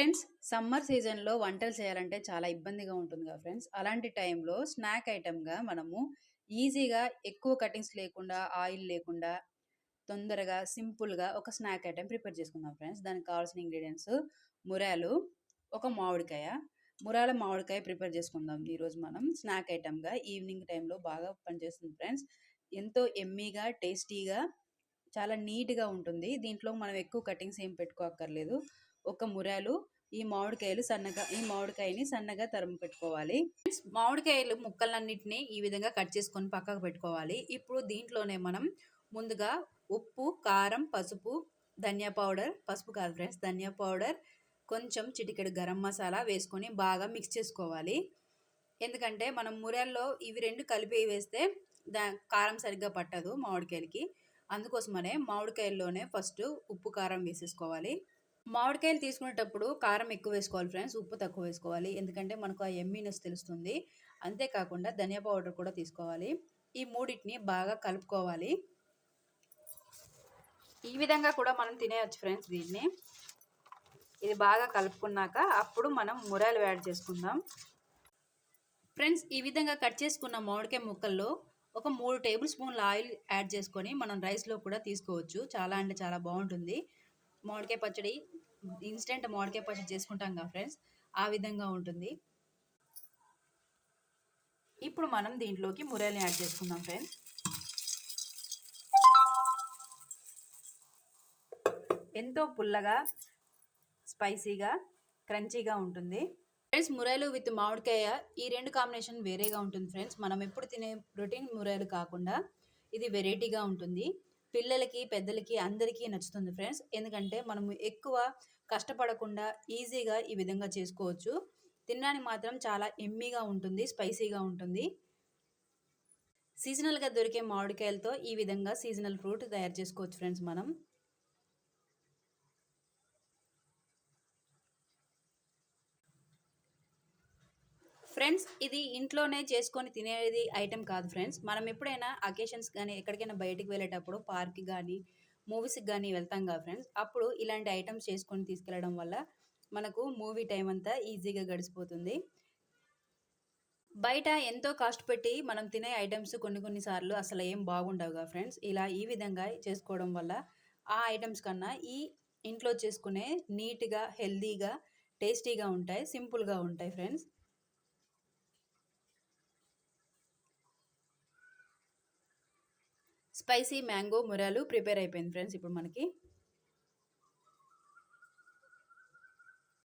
Friends, summer సీజన్‌లో వంటలు చేయాలంటే చాలా ఇబ్బందిగా ఉంటుంది కదా ఫ్రెండ్స్. అలాంటి టైంలో స్నాక్ ఐటెమ్‌గా మనము ఈజీగా ఎక్కువ కటింగ్స్ లేకుండా, ఆయిల్ లేకుండా, తొందరగా, సింపుల్‌గా ఒక స్నాక్ ఐటెమ్ ప్రిపేర్ చేసుకుందాం ఫ్రెండ్స్. దానికి కావాల్సిన ఇంగ్రీడియెంట్స్ మురాలు, ఒక మామిడికాయ. మురాల మామిడికాయ ప్రిపేర్ చేసుకుందాం ఈరోజు మనం స్నాక్ ఐటెమ్‌గా. ఈవినింగ్ టైంలో బాగా పనిచేస్తుంది ఫ్రెండ్స్. ఎంతో యమ్మీగా, టేస్టీగా, చాలా నీట్‌గా ఉంటుంది. దీంట్లో మనం ఎక్కువ కటింగ్స్ ఏం పెట్టుకోక్కర్లేదు. ఒక మురాలు, ఈ మామిడికాయని సన్నగా తరిమి పెట్టుకోవాలి. ఫ్రెండ్స్, మామిడికాయలు ముక్కలన్నిటిని ఈ విధంగా కట్ చేసుకొని పక్కకు పెట్టుకోవాలి. ఇప్పుడు దీంట్లోనే మనం ముందుగా ఉప్పు, కారం, పసుపు, ధనియా పౌడర్, పసుపు కాదు ఫ్రెండ్స్, ధనియా పౌడర్, కొంచెం చిటికెడు గరం మసాలా వేసుకొని బాగా మిక్స్ చేసుకోవాలి. ఎందుకంటే మనం మురాల్లో ఇవి 2 కలిపి వేస్తే కారం సరిగ్గా పట్టదు మామిడికాయలకి. అందుకోసమనే మామిడికాయల్లోనే ఫస్ట్ ఉప్పు, కారం వేసేసుకోవాలి. మామిడికాయలు తీసుకునేటప్పుడు కారం ఎక్కువ వేసుకోవాలి ఫ్రెండ్స్. ఉప్పు తక్కువ వేసుకోవాలి. ఎందుకంటే మనకు ఆ యమ్మీనెస్ తెలుస్తుంది. అంతేకాకుండా ధనియా పౌడర్ కూడా తీసుకోవాలి. ఈ మూడిటిని బాగా కలుపుకోవాలి. ఈ విధంగా కూడా మనం తినేయొచ్చు ఫ్రెండ్స్ దీన్ని. ఇది బాగా కలుపుకున్నాక అప్పుడు మనం మురాలు యాడ్ చేసుకుందాం. ఫ్రెండ్స్, ఈ విధంగా కట్ చేసుకున్న మామిడికాయ ముక్కల్లో ఒక 3 టేబుల్ స్పూన్ల ఆయిల్ యాడ్ చేసుకొని మనం రైస్లో కూడా తీసుకోవచ్చు. చాలా అంటే చాలా బాగుంటుంది. మామిడికాయ పచ్చడి, ఇన్స్టెంట్ మామిడికాయ పచ్చడి చేసుకుంటాం కదా ఫ్రెండ్స్, ఆ విధంగా ఉంటుంది. ఇప్పుడు మనం దీంట్లోకి మురాలని యాడ్ చేసుకుందాం ఫ్రెండ్స్. ఎంతో పుల్లగా, స్పైసీగా, క్రంచీగా ఉంటుంది ఫ్రెండ్స్. మురాలు విత్ మామిడికాయ, ఈ 2 కాంబినేషన్ వేరేగా ఉంటుంది ఫ్రెండ్స్. మనం ఎప్పుడు తినే రొటీన్ మురాలు కాకుండా ఇది వెరైటీగా ఉంటుంది. పిల్లలకి, పెద్దలకి అందరికీ నచ్చుతుంది ఫ్రెండ్స్. ఎందుకంటే మనము ఎక్కువ కష్టపడకుండా ఈజీగా ఈ విధంగా చేసుకోవచ్చు. తినడానికి మాత్రం చాలా యమ్మీగా ఉంటుంది, స్పైసీగా ఉంటుంది. సీజనల్‌గా దొరికే మామిడికాయలతో ఈ విధంగా సీజనల్ ఫ్రూట్ తయారు చేసుకోవచ్చు ఫ్రెండ్స్ మనం. ఫ్రెండ్స్, ఇది ఇంట్లోనే చేసుకొని తినేది ఐటెమ్ కాదు ఫ్రెండ్స్. మనం ఎప్పుడైనా అకేషన్స్ కానీ, ఎక్కడికైనా బయటికి వెళ్ళేటప్పుడు పార్క్‌కి కానీ, మూవీస్‌కి కానీ వెళ్తాం కదా ఫ్రెండ్స్. అప్పుడు ఇలాంటి ఐటెమ్స్ చేసుకొని తీసుకెళ్ళడం వల్ల మనకు మూవీ టైం అంతా ఈజీగా గడిచిపోతుంది. బయట ఎంతో కాస్ట్ పెట్టి మనం తినే ఐటెమ్స్ కొన్ని కొన్ని సార్లు అసలు ఏం బాగుండవు కదా ఫ్రెండ్స్. ఇలా ఈ విధంగా చేసుకోవడం వల్ల ఆ ఐటెమ్స్ కన్నా ఈ ఇంట్లో చేసుకునే నీట్‌గా, హెల్తీగా, టేస్టీగా ఉంటాయి. సింపుల్‌గా ఉంటాయి ఫ్రెండ్స్. స్పైసీ మ్యాంగో మురాలు ప్రిపేర్ అయిపోయింది ఫ్రెండ్స్ ఇప్పుడు మనకి.